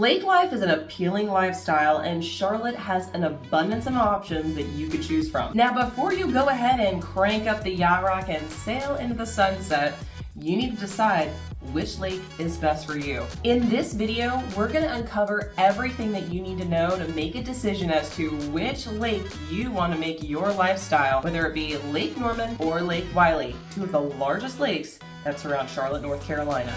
Lake life is an appealing lifestyle, and Charlotte has an abundance of options that you could choose from. Now, before you go ahead and crank up the yacht rock and sail into the sunset, you need to decide which lake is best for you. In this video, we're going to uncover everything that you need to know to make a decision as to which lake you want to make your lifestyle, whether it be Lake Norman or Lake Wylie, two of the largest lakes that surround Charlotte, North Carolina.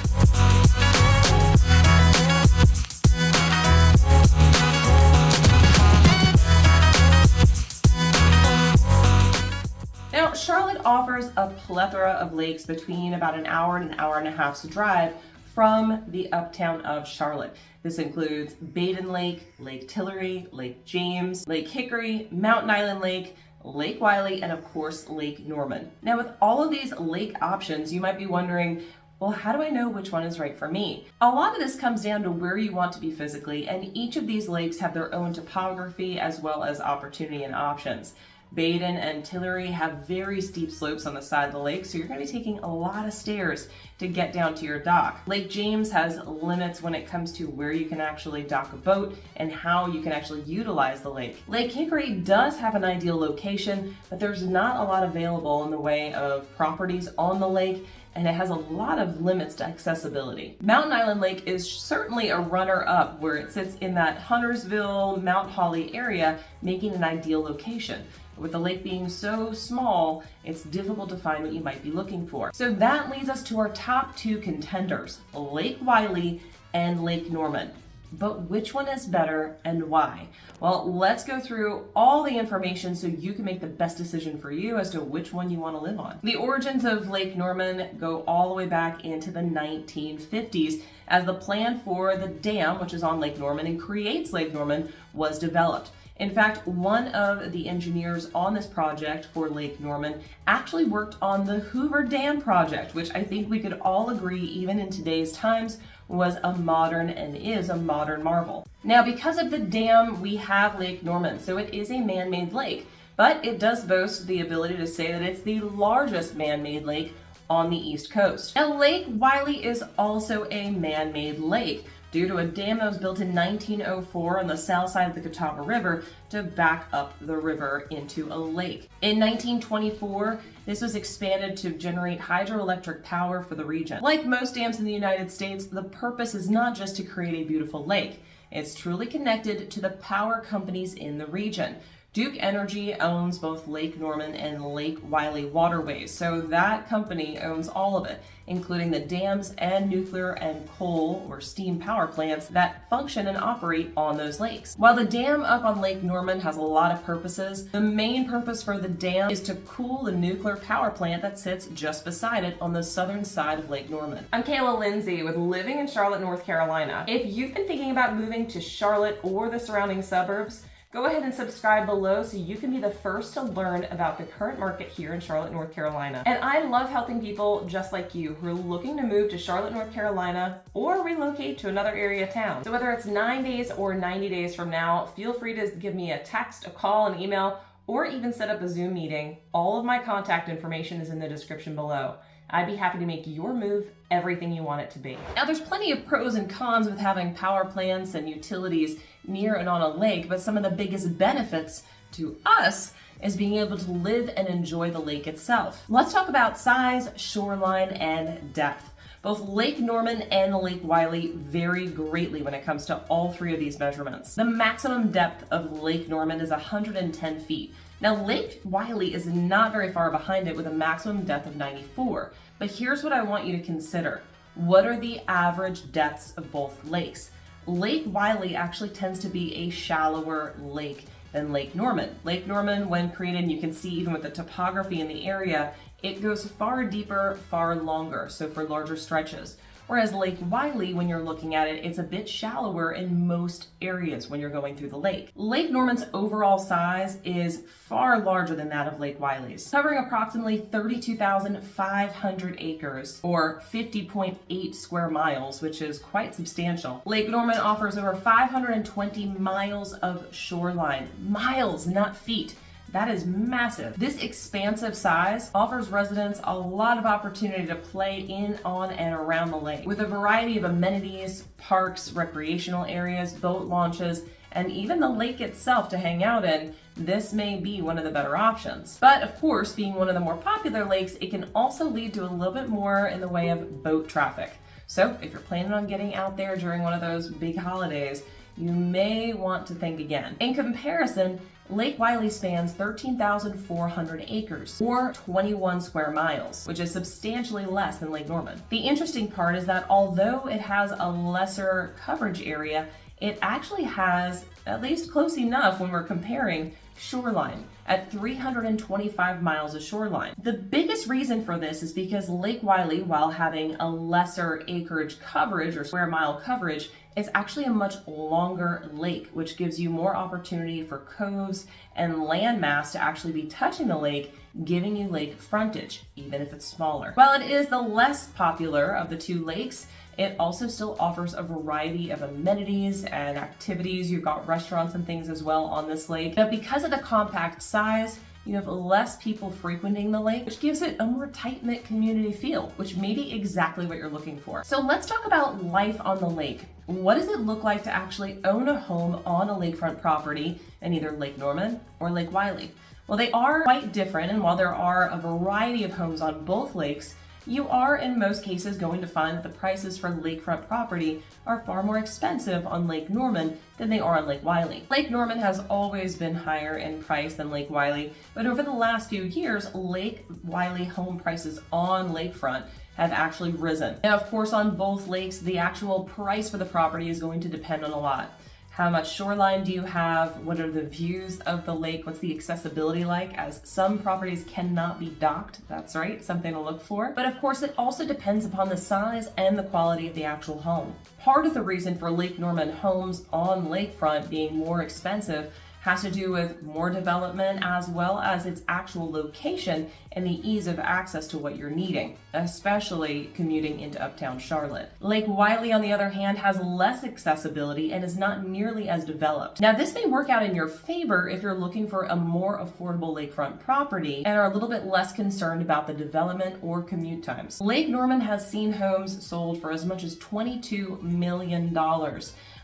Now, Charlotte offers a plethora of lakes between about an hour and a half's drive from the uptown of Charlotte. This includes Baden Lake, Lake Tillery, Lake James, Lake Hickory, Mountain Island Lake, Lake Wylie, and of course, Lake Norman. Now, with all of these lake options, you might be wondering, well, how do I know which one is right for me? A lot of this comes down to where you want to be physically, and each of these lakes have their own topography as well as opportunity and options. Baden and Tillery have very steep slopes on the side of the lake, so you're going to be taking a lot of stairs to get down to your dock. Lake James has limits when it comes to where you can actually dock a boat and how you can actually utilize the lake. Lake Hickory does have an ideal location, but there's not a lot available in the way of properties on the lake, and it has a lot of limits to accessibility. Mountain Island Lake is certainly a runner-up, where it sits in that Huntersville, Mount Holly area, making an ideal location. With the lake being so small, it's difficult to find what you might be looking for. So that leads us to our top two contenders, Lake Wylie and Lake Norman. But which one is better and why? Well, let's go through all the information so you can make the best decision for you as to which one you want to live on. The origins of Lake Norman go all the way back into the 1950s as the plan for the dam, which is on Lake Norman and creates Lake Norman, was developed. In fact, one of the engineers on this project for Lake Norman actually worked on the Hoover Dam project, which I think we could all agree, even in today's times, was a modern and is a modern marvel. Now, because of the dam, we have Lake Norman, so it is a man-made lake, but it does boast the ability to say that it's the largest man-made lake on the East Coast. Now, Lake Wylie is also a man-made lake, due to a dam that was built in 1904 on the south side of the Catawba River to back up the river into a lake. In 1924, this was expanded to generate hydroelectric power for the region. Like most dams in the United States, the purpose is not just to create a beautiful lake. It's truly connected to the power companies in the region. Duke Energy owns both Lake Norman and Lake Wylie waterways, so that company owns all of it, including the dams and nuclear and coal or steam power plants that function and operate on those lakes. While the dam up on Lake Norman has a lot of purposes, the main purpose for the dam is to cool the nuclear power plant that sits just beside it on the southern side of Lake Norman. I'm Kayla Lindsay with Living in Charlotte, North Carolina. If you've been thinking about moving to Charlotte or the surrounding suburbs, go ahead and subscribe below so you can be the first to learn about the current market here in Charlotte, North Carolina. And I love helping people just like you who are looking to move to Charlotte, North Carolina or relocate to another area of town. So whether it's 9 days or 90 days from now, feel free to give me a text, a call, an email, or even set up a Zoom meeting. All of my contact information is in the description below. I'd be happy to make your move everything you want it to be. Now, there's plenty of pros and cons with having power plants and utilities near and on a lake, but some of the biggest benefits to us is being able to live and enjoy the lake itself. Let's talk about size, shoreline, and depth. Both Lake Norman and Lake Wylie vary greatly when it comes to all three of these measurements. The maximum depth of Lake Norman is 110 feet. Now, Lake Wylie is not very far behind it with a maximum depth of 94. But here's what I want you to consider. What are the average depths of both lakes? Lake Wylie actually tends to be a shallower lake than Lake Norman. Lake Norman, when created, and you can see even with the topography in the area, it goes far deeper, far longer, so for larger stretches. Whereas Lake Wylie, when you're looking at it, it's a bit shallower in most areas when you're going through the lake. Lake Norman's overall size is far larger than that of Lake Wylie's, covering approximately 32,500 acres or 50.8 square miles, which is quite substantial. Lake Norman offers over 520 miles of shoreline. Miles, not feet. That is massive. This expansive size offers residents a lot of opportunity to play in, on, and around the lake with a variety of amenities, parks, recreational areas, boat launches, and even the lake itself to hang out in. This may be one of the better options. But of course, being one of the more popular lakes, it can also lead to a little bit more in the way of boat traffic. So if you're planning on getting out there during one of those big holidays, you may want to think again. In comparison, Lake Wylie spans 13,400 acres, or 21 square miles, which is substantially less than Lake Norman. The interesting part is that although it has a lesser coverage area, it actually has, at least close enough when we're comparing, Shoreline at 325 miles of shoreline. The biggest reason for this is because Lake Wylie, while having a lesser acreage coverage or square mile coverage, is actually a much longer lake, which gives you more opportunity for coves and landmass to actually be touching the lake, giving you lake frontage, even if it's smaller. While it is the less popular of the two lakes, it also still offers a variety of amenities and activities. You've got restaurants and things as well on this lake. Now, because of the compact size, you have less people frequenting the lake, which gives it a more tight-knit community feel, which may be exactly what you're looking for. So let's talk about life on the lake. What does it look like to actually own a home on a lakefront property in either Lake Norman or Lake Wylie? Well, they are quite different, and while there are a variety of homes on both lakes, you are in most cases going to find that the prices for lakefront property are far more expensive on Lake Norman than they are on Lake Wylie. Lake Norman has always been higher in price than Lake Wylie, but over the last few years, Lake Wylie home prices on lakefront have actually risen. Now, of course, on both lakes, the actual price for the property is going to depend on a lot. How much shoreline do you have? What are the views of the lake? What's the accessibility like? As some properties cannot be docked. That's right, something to look for. But of course, it also depends upon the size and the quality of the actual home. Part of the reason for Lake Norman homes on lakefront being more expensive has to do with more development as well as its actual location and the ease of access to what you're needing, especially commuting into uptown Charlotte. Lake Wylie, on the other hand, has less accessibility and is not nearly as developed. Now, this may work out in your favor if you're looking for a more affordable lakefront property and are a little bit less concerned about the development or commute times. Lake Norman has seen homes sold for as much as $22 million.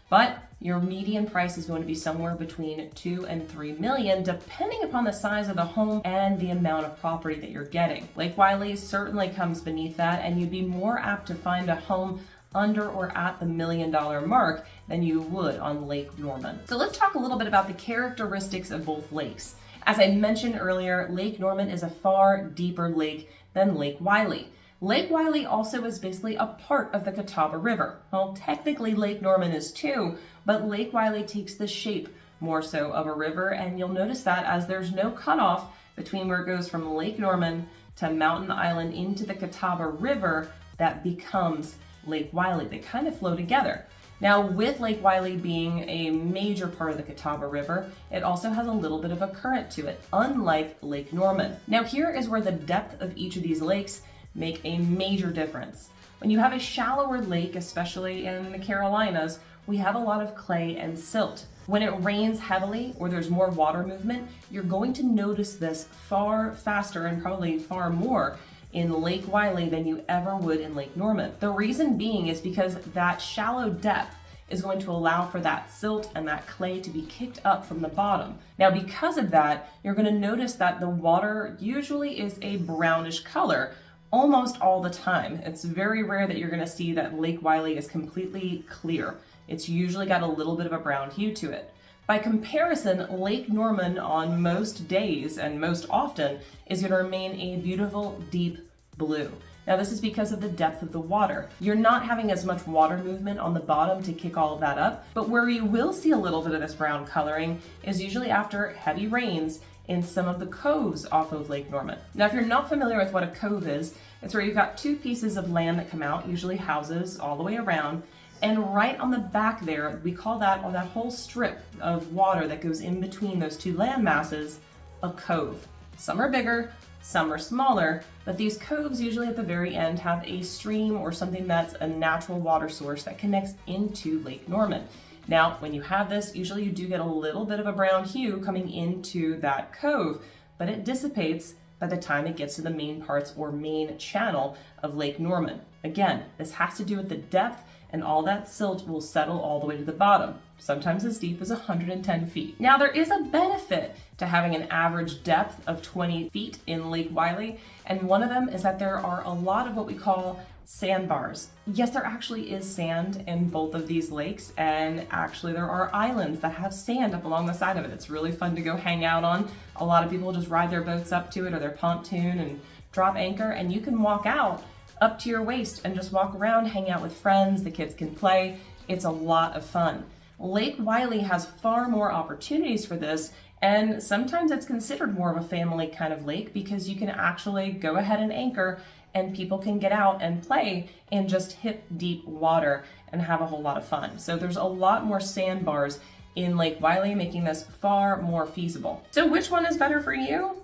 But your median price is going to be somewhere between $2 and $3 million, depending upon the size of the home and the amount of property that you're getting. Lake Wylie certainly comes beneath that, and you'd be more apt to find a home under or at the $1 million mark than you would on Lake Norman. So let's talk a little bit about the characteristics of both lakes. As I mentioned earlier, Lake Norman is a far deeper lake than Lake Wylie. Lake Wylie also is basically a part of the Catawba River. Well, technically Lake Norman is too, but Lake Wylie takes the shape more so of a river, and you'll notice that as there's no cutoff between where it goes from Lake Norman to Mountain Island into the Catawba River, that becomes Lake Wylie. They kind of flow together. Now, with Lake Wylie being a major part of the Catawba River, it also has a little bit of a current to it, unlike Lake Norman. Now, here is where the depth of each of these lakes make a major difference. When you have a shallower lake, especially in the Carolinas, we have a lot of clay and silt. When it rains heavily or there's more water movement, you're going to notice this far faster and probably far more in Lake Wylie than you ever would in Lake Norman. The reason being is because that shallow depth is going to allow for that silt and that clay to be kicked up from the bottom. Now, because of that, you're going to notice that the water usually is a brownish color almost all the time. It's very rare that you're going to see that Lake Wylie is completely clear. It's usually got a little bit of a brown hue to it. By comparison, Lake Norman on most days and most often is going to remain a beautiful deep blue. Now, this is because of the depth of the water. You're not having as much water movement on the bottom to kick all of that up, but where you will see a little bit of this brown coloring is usually after heavy rains in some of the coves off of Lake Norman. Now, if you're not familiar with what a cove is, it's where you've got two pieces of land that come out, usually houses all the way around, and right on the back there, we call that, or that whole strip of water that goes in between those two land masses, a cove. Some are bigger, some are smaller, but these coves usually at the very end have a stream or something that's a natural water source that connects into Lake Norman. Now, when you have this, usually you do get a little bit of a brown hue coming into that cove, but it dissipates by the time it gets to the main parts or main channel of Lake Norman. Again, this has to do with the depth, and all that silt will settle all the way to the bottom, sometimes as deep as 110 feet. Now, there is a benefit to having an average depth of 20 feet in Lake Wylie, and one of them is that there are a lot of what we call sandbars. Yes, there actually is sand in both of these lakes, and actually there are islands that have sand up along the side of it. It's really fun to go hang out on. A lot of people just ride their boats up to it or their pontoon and drop anchor, and you can walk out up to your waist and just walk around, hang out with friends. The kids can play. It's a lot of fun. Lake Wylie has far more opportunities for this, and sometimes it's considered more of a family kind of lake because you can actually go ahead and anchor and people can get out and play in just hip deep water and have a whole lot of fun. So there's a lot more sandbars in Lake Wylie, making this far more feasible. So which one is better for you?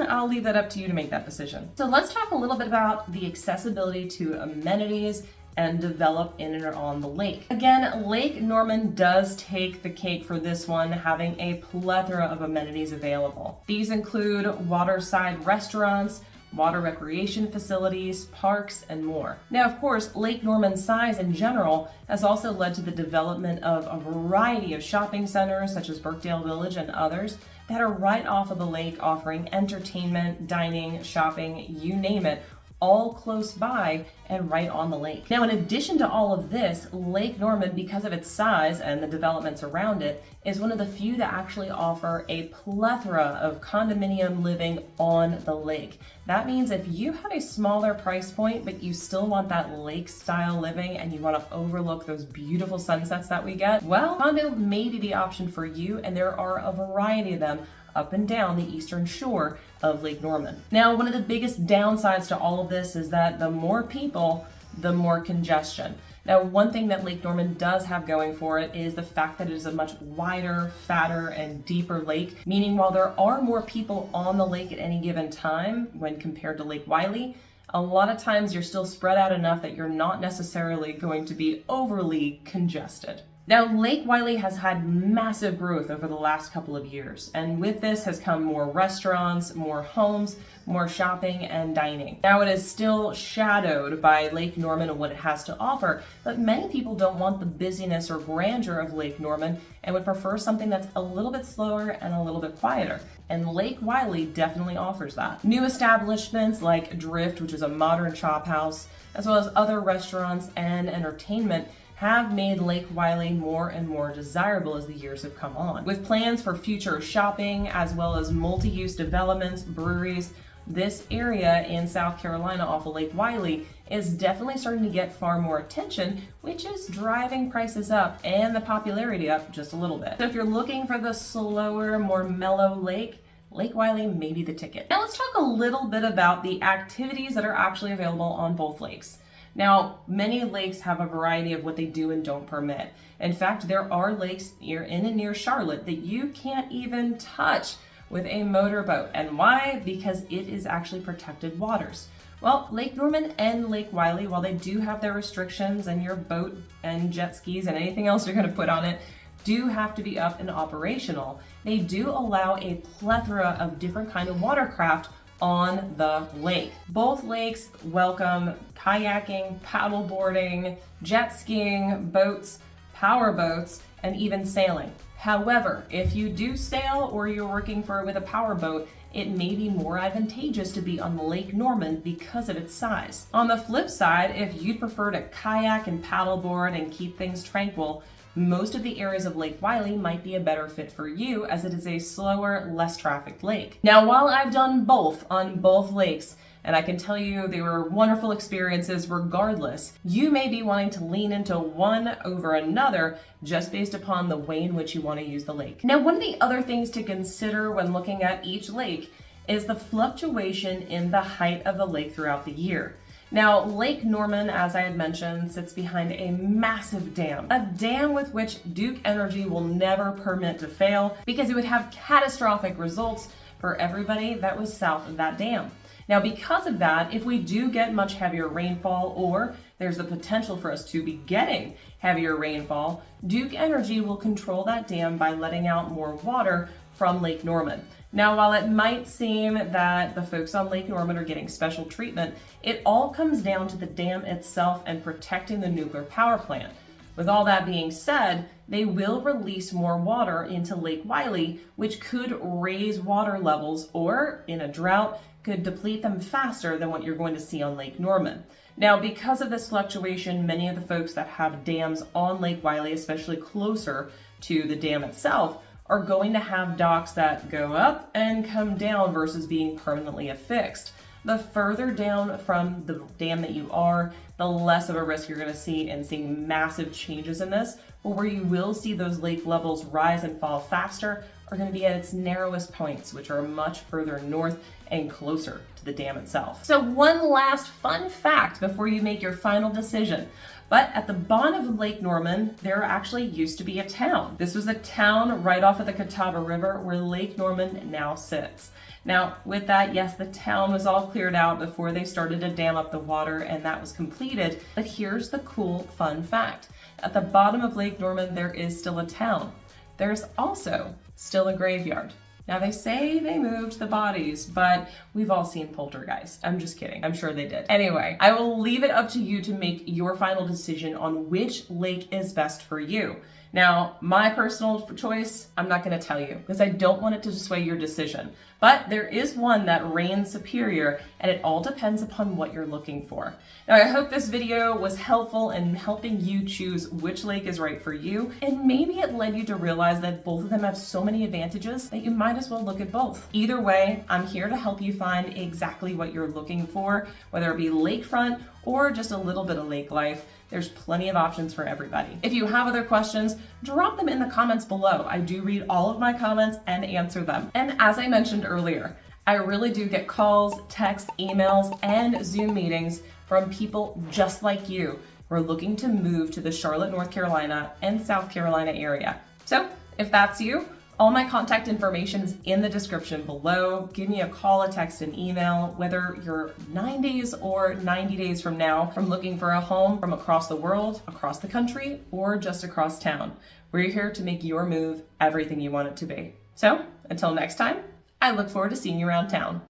I'll leave that up to you to make that decision. So let's talk a little bit about the accessibility to amenities and develop in and on the lake. Again, Lake Norman does take the cake for this one, having a plethora of amenities available. These include waterside restaurants, water recreation facilities, parks, and more. Now, of course, Lake Norman's size in general has also led to the development of a variety of shopping centers, such as Birkdale Village and others, that are right off of the lake, offering entertainment, dining, shopping, you name it, all close by and right on the lake. Now, in addition to all of this, Lake Norman, because of its size and the developments around it, is one of the few that actually offer a plethora of condominium living on the lake. That means if you have a smaller price point, but you still want that lake style living and you want to overlook those beautiful sunsets that we get, well, condo may be the option for you, and there are a variety of them up and down the eastern shore of Lake Norman. Now, one of the biggest downsides to all of this is that the more people, the more congestion. Now, one thing that Lake Norman does have going for it is the fact that it is a much wider, fatter, and deeper lake, meaning while there are more people on the lake at any given time when compared to Lake Wylie, a lot of times you're still spread out enough that you're not necessarily going to be overly congested. Now, Lake Wylie has had massive growth over the last couple of years, and with this has come more restaurants, more homes, more shopping and dining. Now, it is still shadowed by Lake Norman and what it has to offer, but many people don't want the busyness or grandeur of Lake Norman and would prefer something that's a little bit slower and a little bit quieter. And Lake Wylie definitely offers that. New establishments like Drift, which is a modern chop house, as well as other restaurants and entertainment, have made Lake Wylie more and more desirable as the years have come on. With plans for future shopping, as well as multi-use developments, breweries, this area in South Carolina off of Lake Wylie is definitely starting to get far more attention, which is driving prices up and the popularity up just a little bit. So if you're looking for the slower, more mellow lake, Lake Wylie may be the ticket. Now let's talk a little bit about the activities that are actually available on both lakes. Now, many lakes have a variety of what they do and don't permit. In fact, there are lakes in and near Charlotte that you can't even touch with a motorboat. And why? Because it is actually protected waters. Well, Lake Norman and Lake Wylie, while they do have their restrictions and your boat and jet skis and anything else you're going to put on it, do have to be up and operational. They do allow a plethora of different kind of watercraft on the lake. Both lakes welcome kayaking, paddle boarding, jet skiing, boats, power boats, and even sailing. However, if you do sail or you're working with a power boat, it may be more advantageous to be on Lake Norman because of its size. On the flip side, if you'd prefer to kayak and paddleboard and keep things tranquil, most of the areas of Lake Wylie might be a better fit for you, as it is a slower, less trafficked lake. Now, while I've done both on both lakes, and I can tell you they were wonderful experiences regardless, you may be wanting to lean into one over another just based upon the way in which you want to use the lake. Now, one of the other things to consider when looking at each lake is the fluctuation in the height of the lake throughout the year. Now, Lake Norman, as I had mentioned, sits behind a massive dam, a dam with which Duke Energy will never permit to fail because it would have catastrophic results for everybody that was south of that dam. Now, because of that, if we do get much heavier rainfall or there's the potential for us to be getting heavier rainfall, Duke Energy will control that dam by letting out more water from Lake Norman. Now, while it might seem that the folks on Lake Norman are getting special treatment, it all comes down to the dam itself and protecting the nuclear power plant. With all that being said, they will release more water into Lake Wylie, which could raise water levels or, in a drought, could deplete them faster than what you're going to see on Lake Norman. Now, because of this fluctuation, many of the folks that have dams on Lake Wylie, especially closer to the dam itself, are going to have docks that go up and come down versus being permanently affixed. The further down from the dam that you are, the less of a risk you're going to see in seeing massive changes in this, but where you will see those lake levels rise and fall faster are going to be at its narrowest points, which are much further north and closer to the dam itself. So one last fun fact before you make your final decision. But at the bottom of Lake Norman, there actually used to be a town. This was a town right off of the Catawba River where Lake Norman now sits. Now, with that, yes, the town was all cleared out before they started to dam up the water, and that was completed. But here's the cool, fun fact. At the bottom of Lake Norman, there is still a town. There's also still a graveyard. Now, they say they moved the bodies, but we've all seen Poltergeist. I'm just kidding. I'm sure they did. Anyway, I will leave it up to you to make your final decision on which lake is best for you. Now, my personal choice, I'm not going to tell you because I don't want it to sway your decision. But there is one that reigns superior, and it all depends upon what you're looking for. Now, I hope this video was helpful in helping you choose which lake is right for you, and maybe it led you to realize that both of them have so many advantages that you might as well look at both. Either way, I'm here to help you find exactly what you're looking for, whether it be lakefront or just a little bit of lake life. There's plenty of options for everybody. If you have other questions, drop them in the comments below. I do read all of my comments and answer them. And as I mentioned earlier, I really do get calls, texts, emails, and Zoom meetings from people just like you who are looking to move to the Charlotte, North Carolina and South Carolina area. So if that's you, all my contact information is in the description below. Give me a call, a text, an email, whether you're 9 days or 90 days from now from looking for a home from across the world, across the country, or just across town. We're here to make your move everything you want it to be. So until next time, I look forward to seeing you around town.